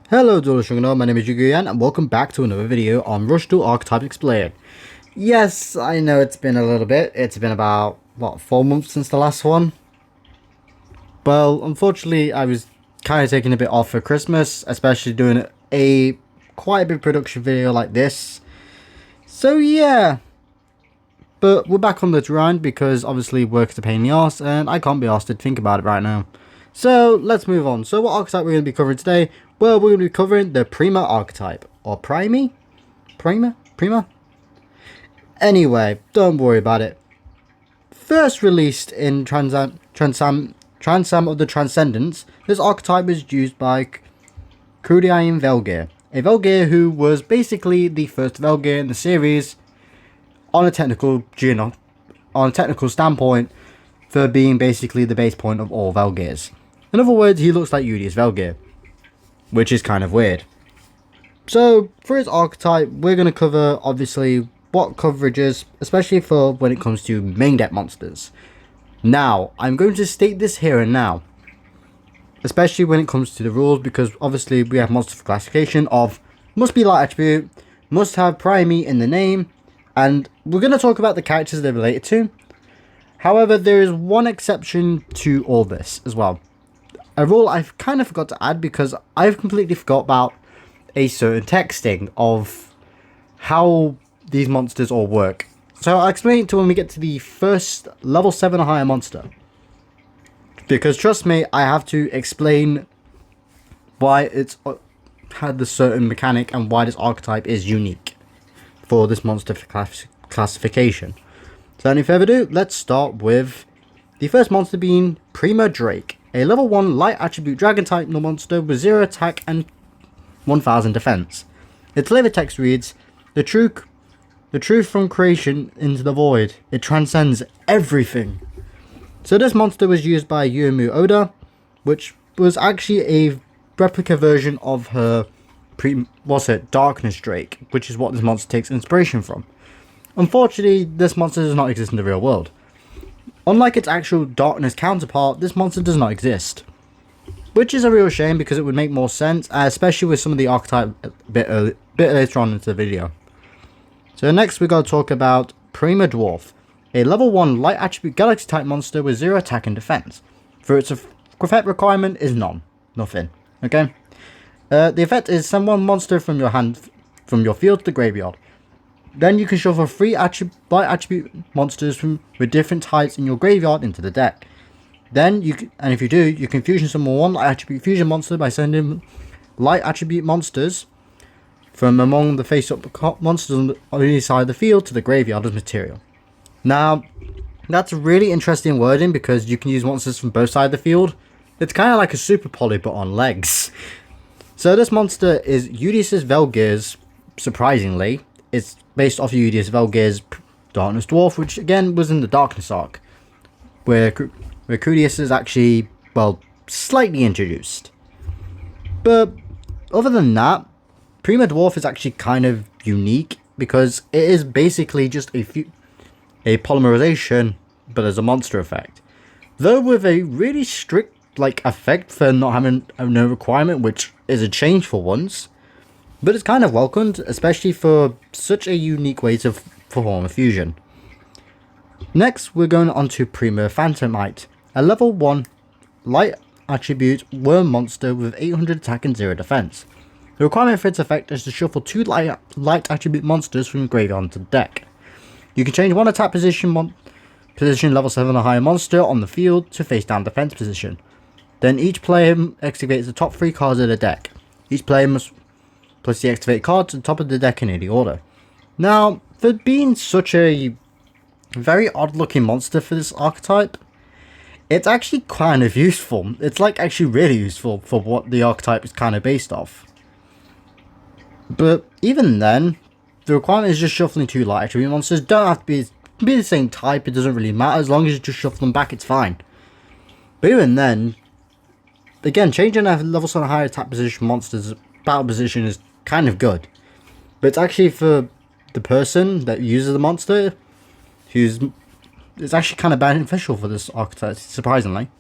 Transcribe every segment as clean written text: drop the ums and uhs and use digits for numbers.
Hello Duel Archetype, my name is Yuguyan and welcome back to another video on Duel Archetype Explained. Yes, I know it's been a little bit. It's been about, what, 4 months since the last one? Well, unfortunately, I was kind of taking a bit off for Christmas, especially doing a quite a big production video like this. So yeah, but we're back on the grind because obviously work is a pain in the arse and I can't be asked to think about it right now. So let's move on. So what archetype we're going to be covering today? Well, we're going to be covering the Praime archetype. Or Praime? Praime? Anyway, don't worry about it. First released in Transam of the Transcendence, this archetype was used by Praime Velgear. A Velgear who was basically the first Velgear in the series on a technical standpoint for being basically the base point of all Velgears. In other words, he looks like Udius Velgear, which is kind of weird. So, for his archetype, we're going to cover, obviously, what coverages, especially for when it comes to main deck monsters. Now, I'm going to state this here and now, especially when it comes to the rules, because obviously we have monster classification of must be light attribute, must have Praime in the name, and we're going to talk about the characters they're related to. However, there is one exception to all this as well. A rule I've kind of forgot to add because I've completely forgot about a certain texting of how these monsters all work. So I'll explain it to when we get to the first level 7 or higher monster. Because trust me, I have to explain why it's had the certain mechanic and why this archetype is unique for this monster classification. So any further ado, let's start with the first monster being Praime Drake. A level 1 light attribute dragon type monster with 0 attack and 1000 defense. Its flavor text reads, the truth from creation into the void. It transcends everything. So this monster was used by Yuumu Oda, which was actually a replica version of her Darkness Drake, which is what this monster takes inspiration from. Unfortunately, this monster does not exist in the real world. Unlike its actual darkness counterpart, this monster does not exist. Which is a real shame because it would make more sense, especially with some of the archetype a bit later on into the video. So next we got to talk about Praime Dwarf, a level 1 light attribute galaxy type monster with 0 attack and defense. For its effect requirement is nothing. Okay? The effect is send one monster from your field to the graveyard. Then you can shuffle 3 light attribute monsters with different types in your graveyard into the deck. Then if you do, you can fusion summon 1 light attribute fusion monster by sending light attribute monsters from among the face-up monsters on the side of the field to the graveyard as material. Now, that's really interesting wording because you can use monsters from both sides of the field. It's kind of like a Super Poly but on legs. So this monster is Udius Velgear's, surprisingly. It's based off Udius Velgear's Darkness Dwarf, which again was in the Darkness arc, where Crudius is actually, well, slightly introduced. But other than that, Praime Dwarf is actually kind of unique because it is basically just a polymerization, but as a monster effect. Though with a really strict effect for not having no requirement, which is a change for once. But it's kind of welcomed, especially for such a unique way to perform a fusion. Next, we're going on to Praime Phantomite, a level 1 light attribute worm monster with 800 attack and 0 defense. The requirement for its effect is to shuffle 2 light attribute monsters from the graveyard into the deck. You can change one attack position level 7 or higher monster on the field to face down defense position. Then each player activates the top 3 cards of the deck. Each player must plus the activate card to the top of the deck in any order. Now, for being such a very odd looking monster for this archetype, it's actually kind of useful. It's actually really useful for what the archetype is kind of based off. But even then, the requirement is just shuffling 2 light attribute monsters. Don't have to be the same type, it doesn't really matter. As long as you just shuffle them back, it's fine. But even then, again, changing a level 7 higher attack position monster's battle position is kind of good, but it's actually for the person that uses the monster it's actually kind of beneficial for this archetype, surprisingly.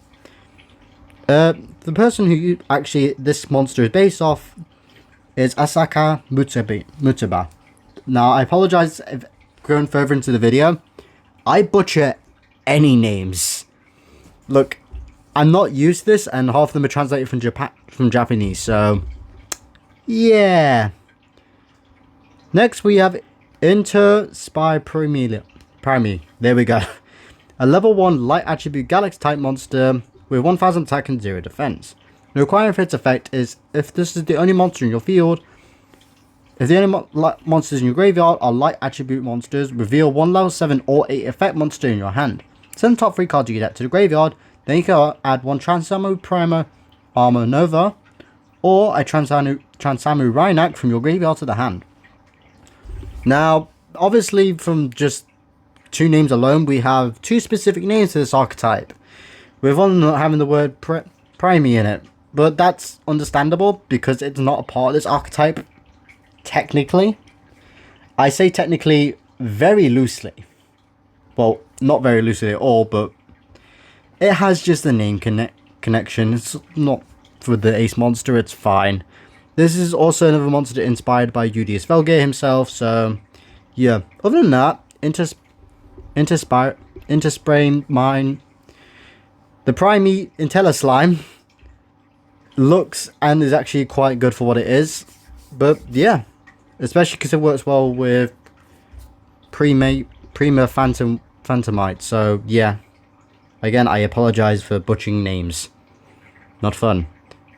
The person who actually this monster is based off is Asaka Mutaba. Now, I apologize if going further into the video, I butcher any names. Look, I'm not used to this, and half of them are translated from Japanese, so yeah. Next, we have Inter Spy Praime. There we go. A level 1 light attribute galaxy type monster with 1000 attack and 0 defense. The requirement for its effect is if this is the only monster in your field. If the only monsters in your graveyard are light attribute monsters, reveal one level 7 or 8 effect monster in your hand. Send the top 3 cards you get to the graveyard, then you can add one Transamu Primer Armor Nova, or a Transamu Rhynac from your graveyard to the hand. Now, obviously from just 2 names alone, we have 2 specific names to this archetype, with one not having the word Praime in it. But that's understandable, because it's not a part of this archetype. Technically, I say technically very loosely. Well, not very loosely at all, but it has just a name connection. It's not for the ace monster, it's fine. This is also another monster inspired by Udius Velgeir himself, so yeah. Other than that, Interspray Mine, the Praime Intella Slime looks and is actually quite good for what it is, but yeah. Especially because it works well with Praime Phantomite. So, yeah. Again, I apologize for butchering names. Not fun.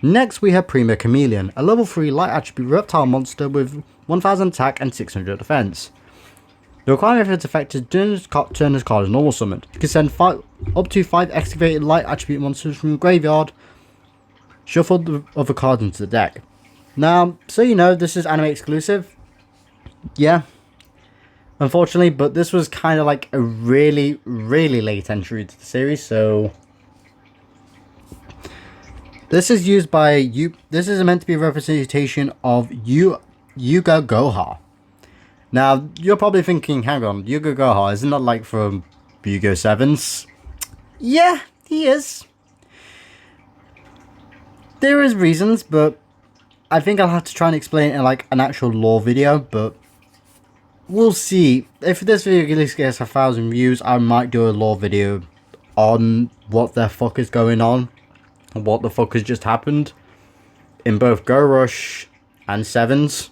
Next, we have Praime Chameleon, a level 3 light attribute reptile monster with 1000 attack and 600 defense. The requirement for its effect is turn this card as normal summoned. You can send up to 5 excavated light attribute monsters from your graveyard. Shuffle the other cards into the deck. Now, so you know, this is anime exclusive. Yeah. Unfortunately, but this was kind of like a really, really late entry to the series, so this is used by you. This is meant to be a representation of Yuga Goha. Now, you're probably thinking, hang on, Yuga Goha, isn't that like from Yu-Gi-Oh! 7s? Yeah, he is. There is reasons, but I think I'll have to try and explain it in like an actual lore video, but we'll see. If this video at least gets 1,000 views, I might do a lore video on what the fuck is going on and what the fuck has just happened in both Go Rush and 7s.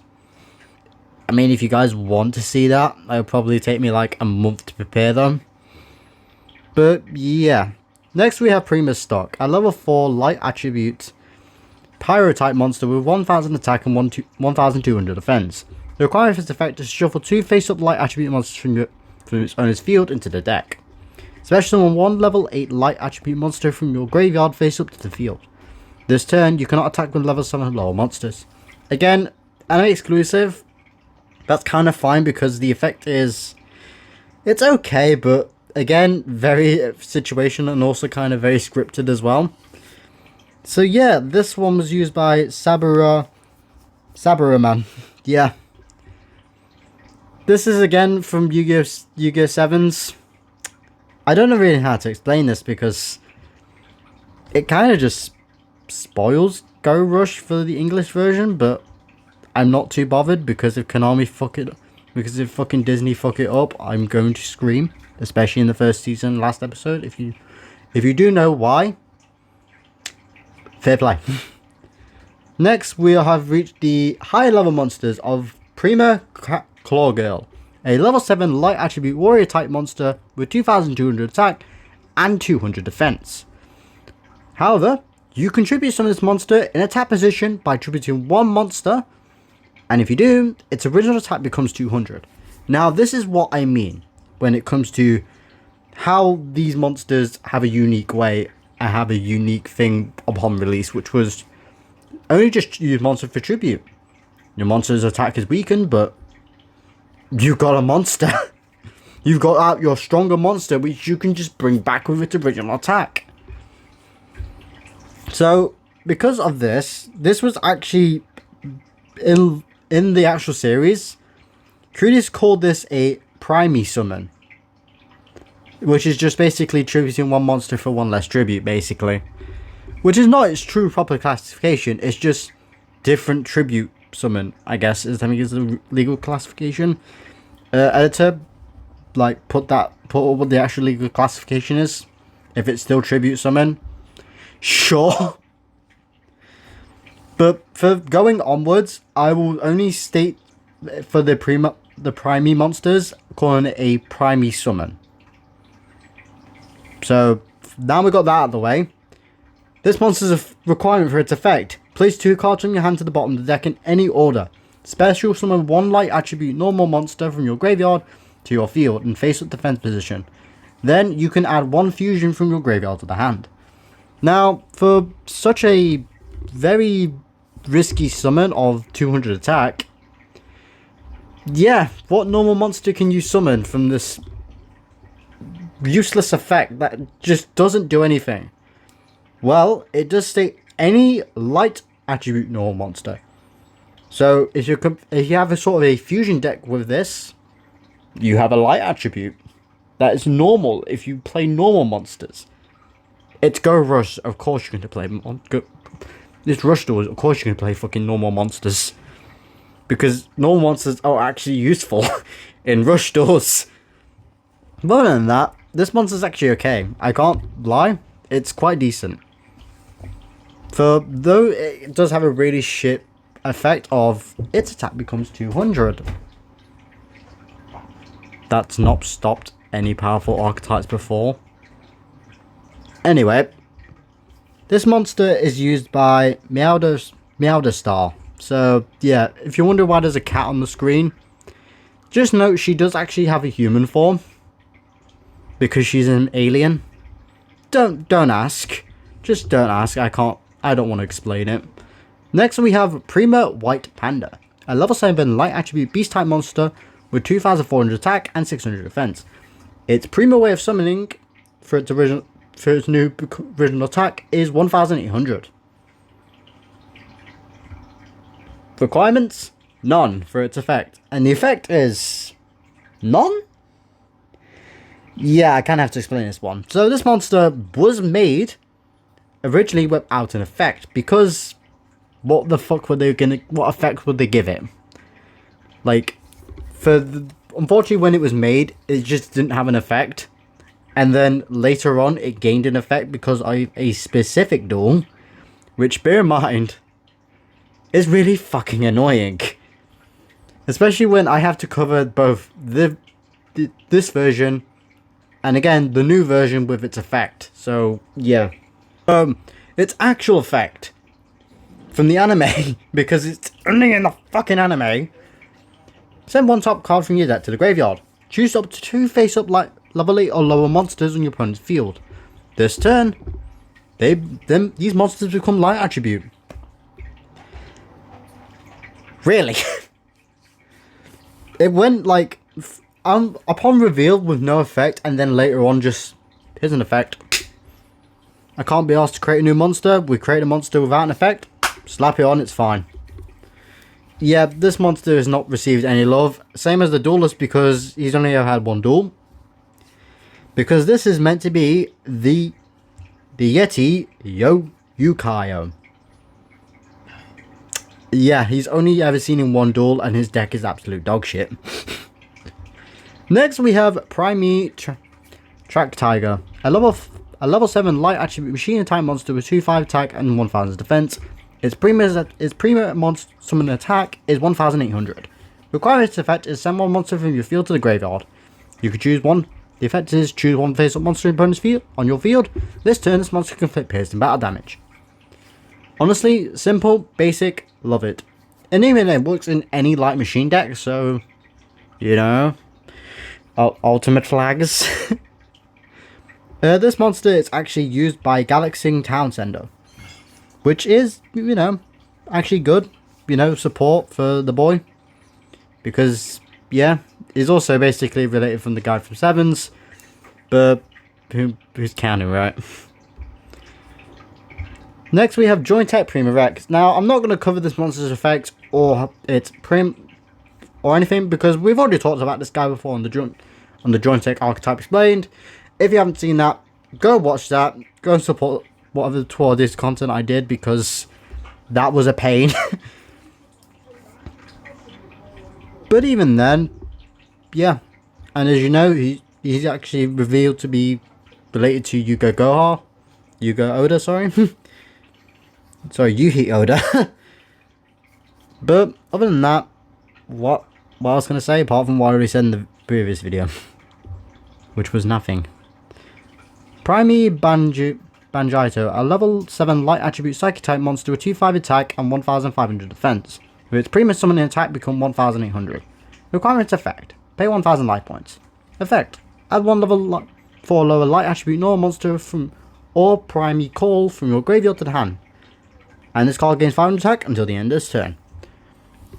I mean, if you guys want to see that, it'll probably take me like a month to prepare them. But yeah. Next we have Praime Stock, a level 4 light attribute Pyro type monster with 1000 attack and 1200 defense. The requirement for this effect is to shuffle 2 face-up light attribute monsters from its owner's field into the deck. Special summon 1 level 8 light attribute monster from your graveyard face-up to the field. This turn, you cannot attack with level 7 lower monsters. Again, anime exclusive. That's kind of fine because the effect is... it's okay, but again, very situational and also kind of very scripted as well. So yeah, this one was used by Sabura Man. Yeah. This is again from Yu-Gi-Oh! 7s. I don't know really how to explain this because it kind of just spoils Go Rush for the English version, but I'm not too bothered because if Konami because if fucking Disney fuck it up, I'm going to scream, especially in the first season, last episode. If you do know why, fair play. Next, we have reached the higher level monsters of Praime Claw Girl, a level 7 light attribute warrior type monster with 2200 attack and 200 defense. However, you contribute some of this monster in attack position by attributing 1 monster, and if you do, its original attack becomes 200. Now, this is what I mean when it comes to how these monsters have a unique way and have a unique thing upon release, which was only just use monster for tribute. Your monster's attack is weakened, but you've got a monster. You've got out your stronger monster, which you can just bring back with its original attack. So, because of this was actually in the actual series, Crudius called this a Praime summon, which is just basically tributing 1 monster for 1 less tribute, basically. Which is not its true proper classification, it's just different tribute summon, I guess, is I think is the legal classification. Editor, like, put what the actual legal classification is. If it's still tribute summon, sure. But for going onwards, I will only state for the Praime monsters, calling it a Praime summon. So now we got that out of the way. This monster's a requirement for its effect. Place 2 cards from your hand to the bottom of the deck in any order. Special summon 1 light attribute normal monster from your graveyard to your field and face up defense position. Then you can add 1 fusion from your graveyard to the hand. Now, for such a very risky summon of 200 attack, yeah, what normal monster can you summon from this useless effect that just doesn't do anything? Well, it does state any light attribute normal monster. So if you have a sort of a fusion deck with this, you have a light attribute that is normal if you play normal monsters. It's Go Rush, of course you're going to play this Rush Doors, of course you're going to play fucking normal monsters. Because normal monsters are actually useful in Rush Doors. But other than that, this monster's actually okay. I can't lie, it's quite decent. Though it does have a really shit effect of its attack becomes 200. That's not stopped any powerful archetypes before. Anyway, this monster is used by Meowderstar. So yeah, if you wonder why there's a cat on the screen, just note she does actually have a human form. Because she's an alien. Don't ask. Just don't ask. I don't want to explain it. Next we have Praime White Panda. A level 7 light attribute beast type monster with 2400 attack and 600 defense. Its Praime way of summoning for its new original attack is 1800. Requirements? None for its effect. And the effect is none? Yeah, I kind of have to explain this one. So this monster was made originally without an effect, because what effect would they give it? Like, unfortunately when it was made, it just didn't have an effect. And then later on it gained an effect because of a specific duel, which, bear in mind, is really fucking annoying. Especially when I have to cover both this version and again the new version with its effect. So yeah. Its actual effect from the anime, because it's only in the fucking anime. Send 1 top card from your deck to the graveyard. Choose up to 2 face-up level 8 or lower monsters on your opponent's field. This turn, these monsters become light attribute. Really? It went like upon reveal with no effect, and then later on just here's an effect. I can't be asked to create a new monster. We create a monster without an effect. Slap it on, it's fine. Yeah, this monster has not received any love. Same as the duelist, because he's only ever had 1 duel. Because this is meant to be the Yeti Yukayo. Yeah, he's only ever seen in 1 duel, and his deck is absolute dog shit. Next we have Praime Track Tiger. A level 7 light attribute machine type monster with 2/5 attack and 1000 defense. Its Praime monster summon attack is 1800. Requirement effect is send 1 monster from your field to the graveyard. You can choose one. The effect is choose 1 face-up monster in opponent's field on your field. This turn, this monster can inflict piercing battle damage. Honestly, simple, basic, love it. And even it works in any light machine deck, so you know, ultimate flags. This monster is actually used by Galaxing Townsender, which is, you know, actually good, you know, support for the boy, because yeah, he's also basically related from the guy from Sevens, but who's counting, right? Next we have Joint Tech Praime Rex. Now I'm not going to cover this monster's effect or its or anything, because we've already talked about this guy before on the Joint Tech Archetype Explained. If you haven't seen that, go watch that. Go support whatever toward this content I did, because that was a pain. But even then, yeah. And as you know, he's actually revealed to be related to Yugo Oda, sorry. Sorry, Yuhi Oda. But other than that, what I was going to say, apart from what I already said in the previous video, which was nothing. Praime Banjito, a level 7 light attribute psychic type monster with 2/5 attack and 1500 defense. With its Prima summoning attack become 1800. Requirements effect. Pay 1000 life points. Effect. Add 1 level 4 lower light attribute normal monster from or Praime Call from your graveyard to the hand. And this card gains 500 attack until the end of its turn.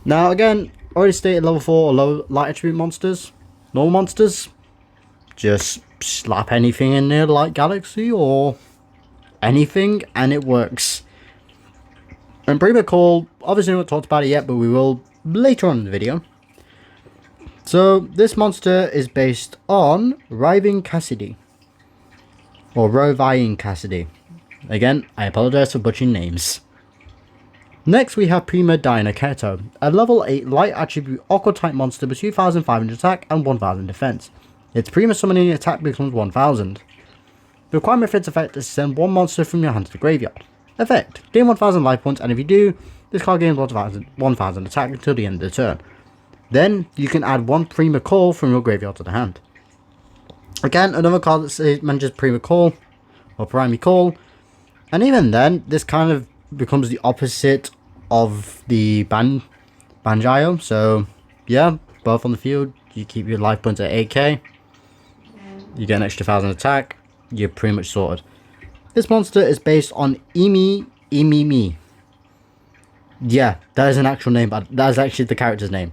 Now again, already stated level 4 or lower light attribute monsters. Normal monsters. Just slap anything in there like Galaxy or anything and it works. And Praime Call, obviously we haven't talked about it yet, but we will later on in the video. So this monster is based on Riving Cassidy. Or Rovine Cassidy. Again, I apologize for butchering names. Next we have Prima Keto, a level 8 light attribute aqua type monster with 2500 attack and 1000 defense. Its Prima summoning attack becomes 1000. The requirement for its effect is to send 1 monster from your hand to the graveyard. Effect. Gain 1000 life points, and if you do, this card gains 1000 attack until the end of the turn. Then, you can add 1 Prima Call from your graveyard to the hand. Again, another card that mentions Prima Call, or Praime Call. And even then, this kind of becomes the opposite of the Banjio. So, yeah, both on the field, you keep your life points at 8k. You get an extra 1000 attack. You're pretty much sorted. This monster is based on Imimi. Yeah, that is an actual name, but that is actually the character's name.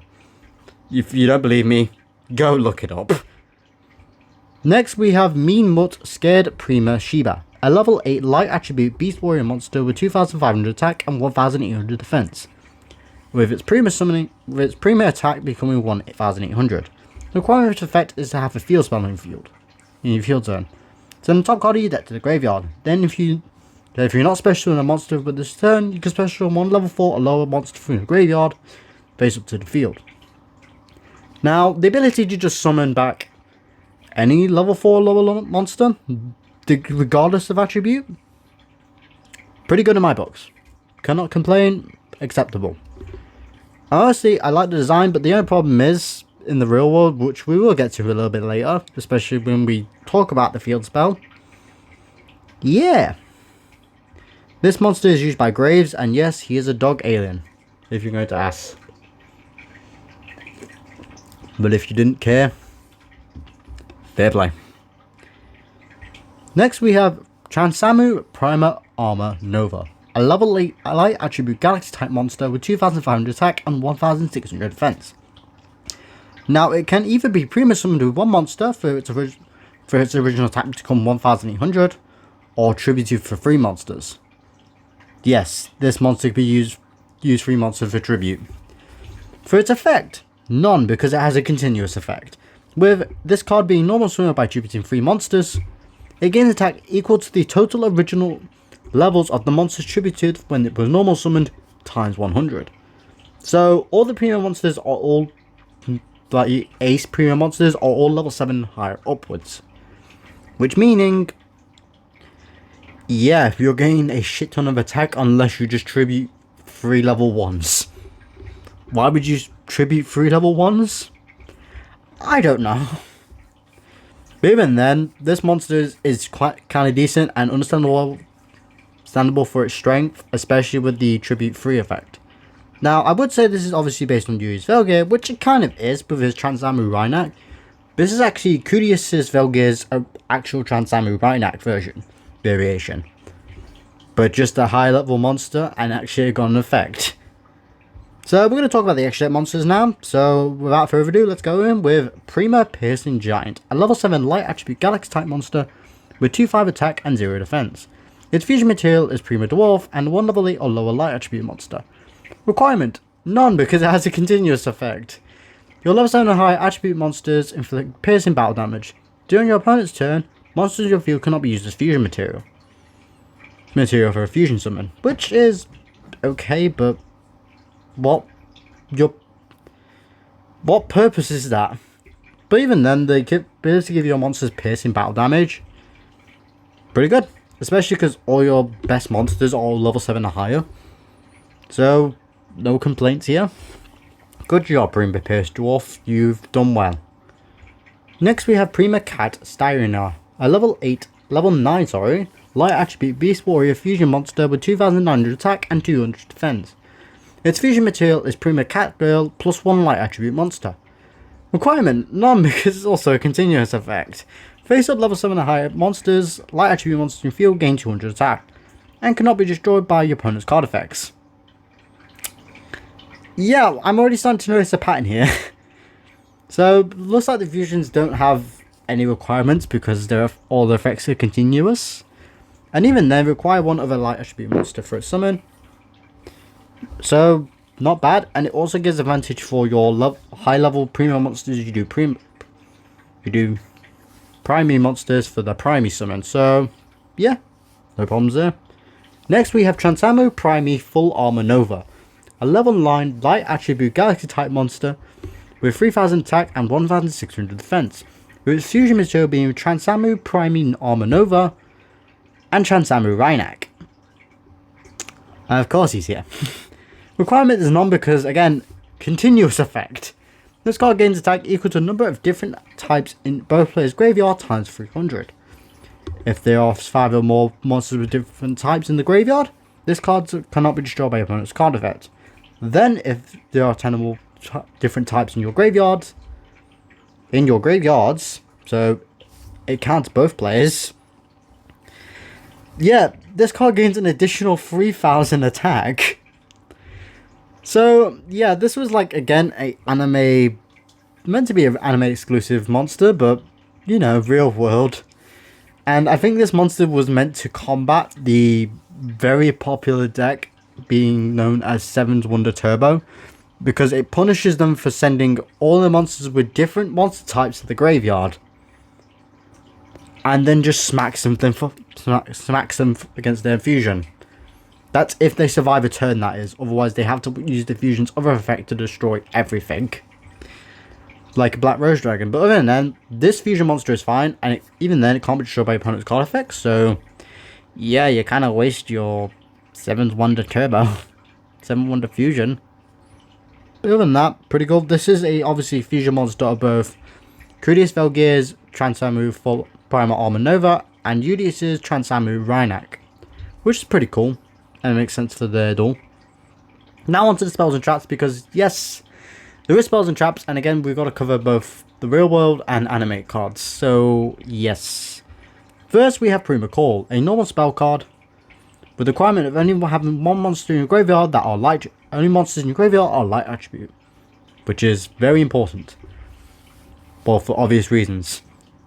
If you don't believe me, go look it up. Next we have Mean Mutt Scared Prima Shiba, a level 8 light attribute beast warrior monster with 2500 attack and 1800 defense. With its Prima attack becoming 1800. The requirement effect is to have a field spell in your field zone. Send the top card of your deck to the graveyard. Then if you're not special in a monster with this turn, you can special 1 level 4 or lower monster from your graveyard face up to the field. Now, the ability to just summon back any level 4 or lower monster, regardless of attribute, pretty good in my books. Cannot complain, acceptable. Honestly, I like the design, but the only problem is, in the real world, which we will get to a little bit later, especially when we talk about the field spell. Yeah. This monster is used by Graves, and yes, he is a dog alien, if you're going to ask. But if you didn't care, fair play. Next we have Transamu Prima Armor Nova, a level 8 light attribute galaxy type monster with 2500 attack and 1600 defense. Now, it can either be Prima summoned with 1 monster for its original attack to become 1800, or tributed for 3 monsters. Yes, this monster can be use 3 monsters for tribute. For its effect, none, because it has a continuous effect. With this card being normal summoned by tributing 3 monsters, it gains attack equal to the total original levels of the monsters tributed when it was normal summoned times 100. So, all the Prima monsters are all, like Ace Prima monsters, are all level 7 higher upwards. Which meaning, yeah, you're getting a shit ton of attack unless you just tribute 3 level 1s. Why would you tribute 3 level 1s? I don't know. But even then, this monster is quite kind of decent and understandable for its strength, especially with the tribute 3 effect. Now, I would say this is obviously based on Yuri's Velgear, which it kind of is with his Transamu Rhynak. This is actually Kudius' Velgear's actual Transamu Rhynak variation. But just a high level monster and actually got an effect. So we're going to talk about the extra monsters now. So without further ado, let's go in with Prima Piercing Giant, a level 7 light attribute galaxy type monster with 2/5 attack and 0 defense. Its fusion material is Prima Dwarf and 1 level 8 or lower light attribute monster. Requirement: none, because it has a continuous effect. Your level 7 or higher attribute monsters inflict piercing battle damage. During your opponent's turn, monsters in your field cannot be used as fusion material for a fusion summon, which is okay, but what? What purpose is that? But even then, they basically give your monsters piercing battle damage. Pretty good. Especially because all your best monsters are all level 7 or higher. So, no complaints here. Good job, Praime Pierced Dwarf. You've done well. Next we have Praime Cat Styrina, a level 9, light attribute beast warrior fusion monster with 2900 attack and 200 defense. Its fusion material is Praime Cat Girl plus 1 light attribute monster. Requirement: none, because it's also a continuous effect. Face up level 7 or higher monsters, light attribute monsters in field gain 200 attack, and cannot be destroyed by your opponent's card effects. Yeah, I'm already starting to notice a pattern here. So, looks like the fusions don't have any requirements because all the effects are continuous. And even then, require one other light attribute monster for its summon. So, not bad. And it also gives advantage for your high level premium monsters. You do Praime monsters for the Praime summon. So, yeah, no problems there. Next, we have Transamu Praime Full Armor Nova, a level 9 light attribute galaxy type monster with 3000 attack and 1600 defense, with its fusion material being Transamu Praime Armor Nova and Transamu Rhynak. And of course he's here. Requirement is none because, again, continuous effect. This card gains attack equal to a number of different types in both players' graveyard times 300. If there are 5 or more monsters with different types in the graveyard, this card cannot be destroyed by your opponent's card effect. Then, if there are 10 or more different types in your graveyards, so it counts both players. Yeah, this card gains an additional 3000 attack. So yeah, this was like, again, meant to be an anime exclusive monster, but you know, real world. And I think this monster was meant to combat the very popular deck being known as Seven's Wonder Turbo, because it punishes them for sending all the monsters with different monster types to the graveyard, and then just smacks them against their fusion. That's if they survive a turn, that is. Otherwise, they have to use the fusion's other effect to destroy everything, like a Black Rose Dragon. But other than that, this fusion monster is fine, and even then, it can't be destroyed by opponent's card effects. So, yeah, you kind of waste your Seventh Wonder Turbo, Seventh Wonder Fusion. But other than that, pretty good. This is obviously fusion monster of both Crudius Velgear's Transamu Full Primal Armor Nova and Udius's Transamu Rhynak, which is pretty cool and it makes sense for the duel. Now onto the spells and traps, because yes, there is spells and traps, and again we've got to cover both the real world and anime cards. So yes, first we have Praime Call, a normal spell card with the requirement of only having one monster in your graveyard that are light. Only monsters in your graveyard are light attribute, which is very important. Well, for obvious reasons.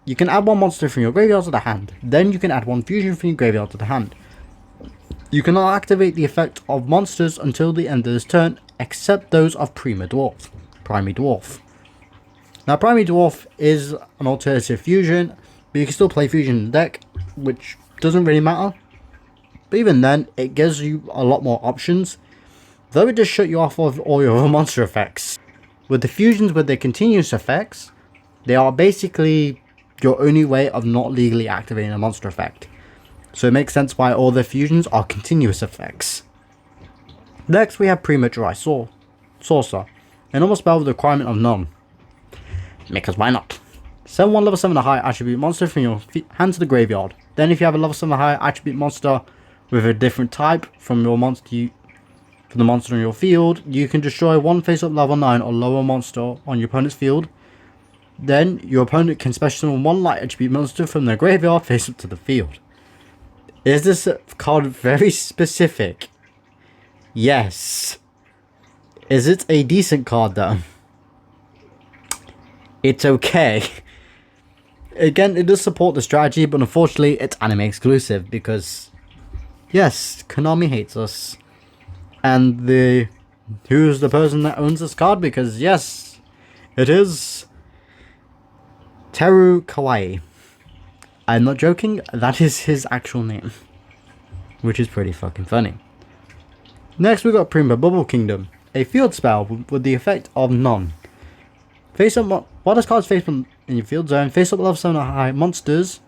You can add one monster from your graveyard to the hand. Then you can add one fusion from your graveyard to the hand. You cannot activate the effect of monsters until the end of this turn, except those of Praime Dwarf. Now, Praime Dwarf is an alternative fusion, but you can still play fusion in the deck, which doesn't really matter. But even then, it gives you a lot more options, though it does shut you off of all your other monster effects. With the fusions with their continuous effects, they are basically your only way of not legally activating a monster effect. So it makes sense why all their fusions are continuous effects. Next we have Premature Saucer, a normal spell with the requirement of none. Because why not? Send one level 7 or higher attribute monster from your hand to the graveyard. Then if you have a level 7 or higher attribute monster with a different type from the monster on your field, you can destroy one face-up level 9 or lower monster on your opponent's field. Then your opponent can special summon one light attribute monster from their graveyard face up to the field. Is this card very specific? Yes. Is it a decent card though? It's okay. Again, it does support the strategy, but unfortunately it's anime exclusive because, yes, Konami hates us. And who's the person that owns this card? Because yes, it is Teru Kawaii. I'm not joking, that is his actual name, which is pretty fucking funny. Next we got Praime Bubble Kingdom, a field spell with the effect of none. Face up. While this card's face in your field zone, face up level 7 or high monsters.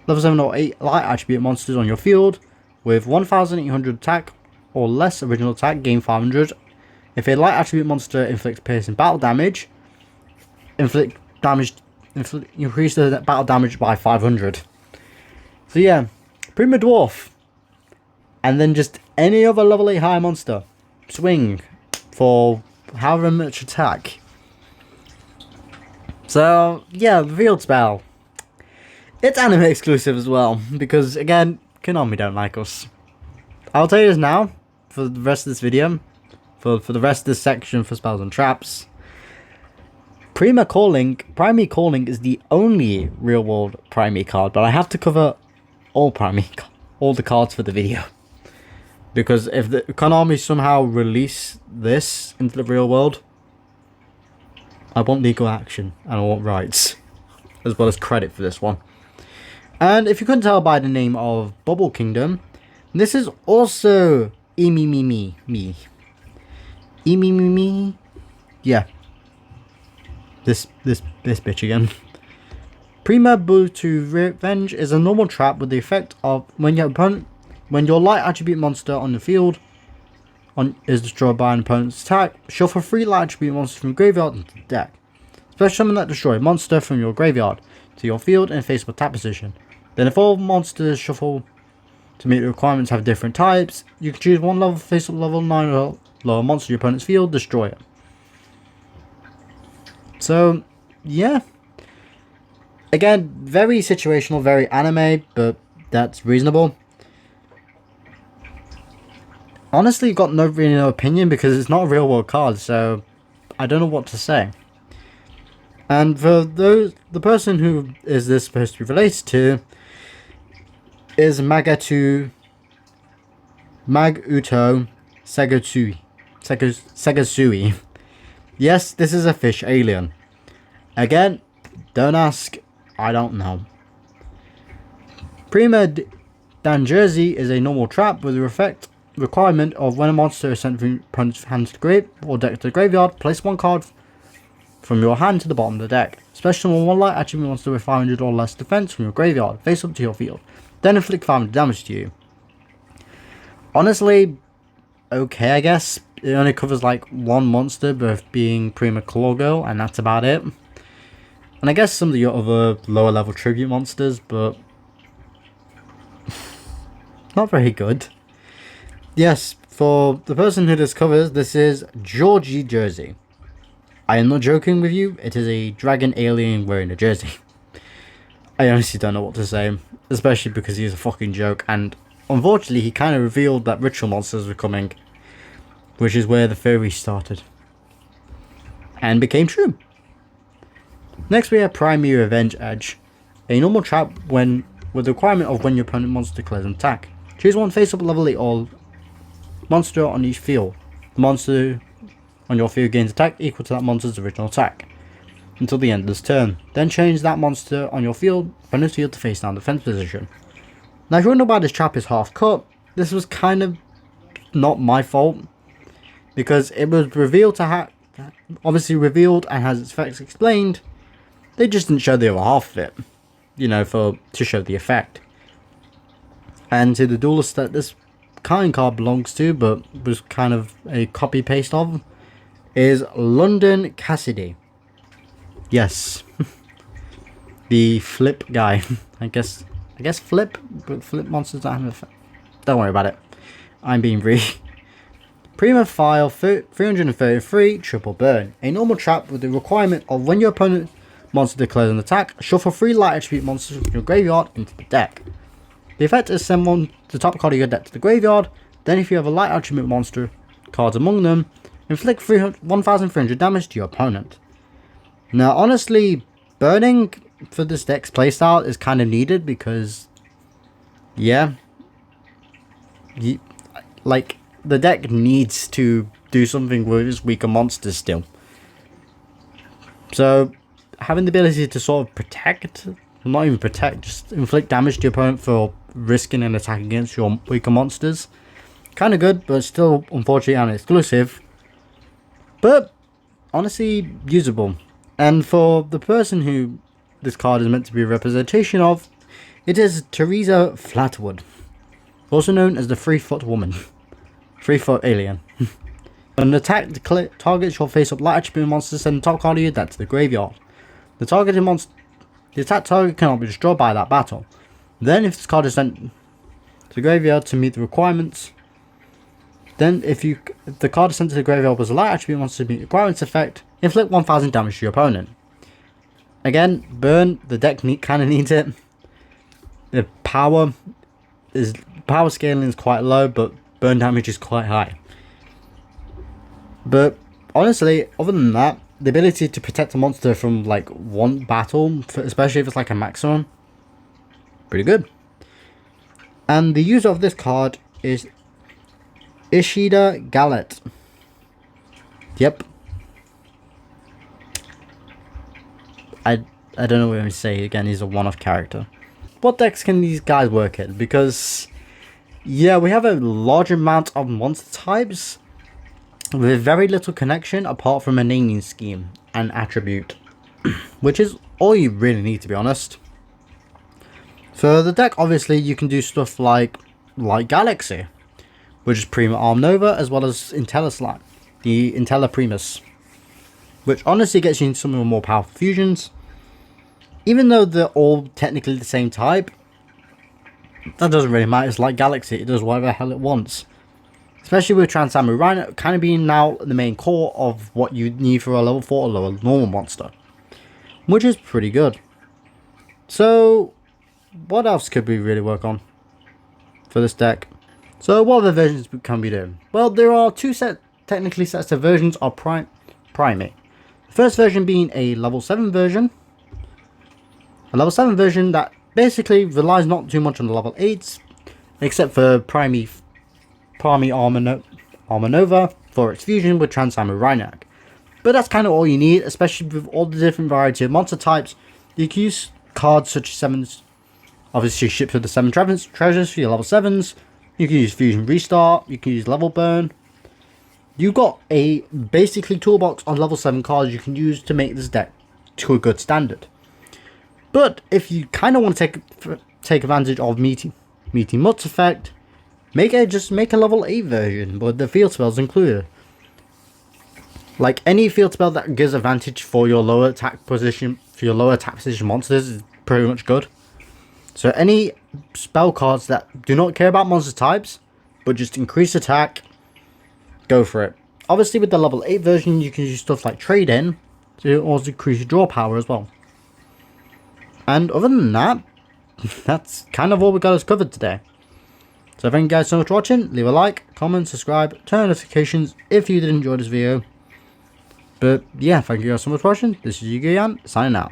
Level 7 or 8 light attribute monsters on your field with 1800 attack or less original attack, gain 500. If a light attribute monster inflicts piercing battle damage, increase the battle damage by 500. So yeah, Praime Dwarf. And then just any other level 8 high monster. Swing for however much attack. So yeah, the field spell. It's anime exclusive as well, because again, Konami don't like us. I'll tell you this now, for the rest of this video, for the rest of this section for spells and traps. Praime Calling is the only real world Praime card, but I have to cover all the cards for the video. Because if the Konami somehow release this into the real world, I want legal action and I want rights, as well as credit for this one. And if you couldn't tell by the name of Bubble Kingdom, this is also me. Yeah. This bitch again. Praime to Revenge is a normal trap with the effect of when your light attribute monster on the field is destroyed by an opponent's attack, shuffle 3 light attribute monsters from graveyard into the deck. Special summon that destroy a monster from your graveyard to your field in face-up attack position. Then if all monsters shuffle to meet the requirements have different types, you can choose one level face-up level 9 or lower monster your opponent's field, destroy it. So, yeah. Again, very situational, very anime, but that's reasonable. Honestly, got really no opinion because it's not a real world card, so I don't know what to say. And for the person who is this supposed to be related to is Maguto Segasui. Yes, this is a fish alien. Again, don't ask, I don't know. Praime Danjersey is a normal trap with the requirement of when a monster is sent from opponent's hand to the grave or deck to the graveyard, place one card from your hand to the bottom of the deck. Special summon one light attribute monster with 500 or less defense from your graveyard, face up to your field. Then inflict 500 damage to you. Honestly, okay, I guess. It only covers like one monster, both being Praime Claw Girl, and that's about it. And I guess some of the other lower level tribute monsters, but not very good. Yes, for the person who this covers, this is Georgie Jersey. I am not joking with you, it is a dragon alien wearing a jersey. I honestly don't know what to say, especially because he's a fucking joke, and unfortunately he kind of revealed that ritual monsters were coming, which is where the theory started. And became true. Next we have Praime Revenge Edge, a normal trap with the requirement of when your opponent monster declares an attack. Choose one face-up level 8 or monster on each field. The monster on your field gains attack equal to that monster's original attack until the end of this turn. Then change that monster on your opponent's field to face down defense position. Now if you wonder why this trap is half cut, this was kind of not my fault, because it was revealed to obviously revealed and has its effects explained. They just didn't show the other half of it, you know, to show the effect. And to the duelist that this kind card belongs to, but was kind of a copy paste of, is London Cassidy. Yes, the flip guy. I guess flip, but flip monsters don't have an effect. Don't worry about it. I'm being Praime File 333 Triple Burn, a normal trap with the requirement of when your opponent monster declares an attack, shuffle 3 light attribute monsters from your graveyard into the deck. The effect is send the top card of your deck to the graveyard, then if you have a light attribute monster cards among them, inflict 1300 damage to your opponent. Now honestly, burning for this deck's playstyle is kind of needed because, yeah, like the deck needs to do something with its weaker monsters still. So having the ability to sort of protect, not even protect, just inflict damage to your opponent for risking an attack against your weaker monsters, kind of good, but still unfortunately unexclusive. But honestly usable. And for the person who this card is meant to be a representation of, it is Teresa Flatwood, also known as the 3-foot woman. 3-foot alien. When an attack targets your face-up light attribute monster, send the top card of your deck to the graveyard. The attack target cannot be destroyed by that battle. Then, if this card is sent to the graveyard to meet the requirements, then if the card is sent to the graveyard was a light attribute monster to meet the requirements effect, inflict 1000 damage to your opponent. Again, burn, the deck kind of needs it. The power scaling is quite low, but burn damage is quite high. But honestly, other than that, the ability to protect a monster from like one battle, especially if it's like a maximum, pretty good. And the user of this card is Ishida Gallet. Yep. I don't know what I'm going to say. Again, he's a one-off character. What decks can these guys work in? Because yeah, we have a large amount of monster types with very little connection apart from a naming scheme and attribute, which is all you really need, to be honest. For the deck, obviously you can do stuff like Galaxy, which is Praime Arm Nova, as well as Intella the Intella Primus, which honestly gets you into some of the more powerful fusions. Even though they're all technically the same type, that doesn't really matter. It's like Galaxy, it does whatever the hell it wants. Especially with Trans-Samurai Rhino kind of being now the main core of what you need for a level 4 or lower normal monster, which is pretty good. So, what else could we really work on for this deck? So, what other versions can we do? Well, there are two technically sets of versions of Praime. The first version being a level 7 version. A level 7 version that basically relies not too much on the level 8s, except for Praime Armor Nova for its fusion with Trans-Samurai Rhino. But that's kind of all you need, especially with all the different variety of monster types. You can use cards such as 7s, obviously ships with the 7 treasures for your level 7s. You can use Fusion Restart, you can use Level Burn. You've got a basically toolbox on level 7 cards you can use to make this deck to a good standard. But if you kind of want to take advantage of meeting Mutt's effect, just make a level 8 version with the field spells included. Like any field spell that gives advantage for your lower attack position monsters is pretty much good. So any spell cards that do not care about monster types but just increase attack, go for it. Obviously with the level 8 version you can use stuff like Trade In to also increase your draw power as well. And other than that, that's kind of all we got us covered today. So thank you guys so much for watching. Leave a like, comment, subscribe, turn on notifications if you did enjoy this video. But yeah, thank you guys so much for watching. This is Yu-Gi-Oh! Signing out.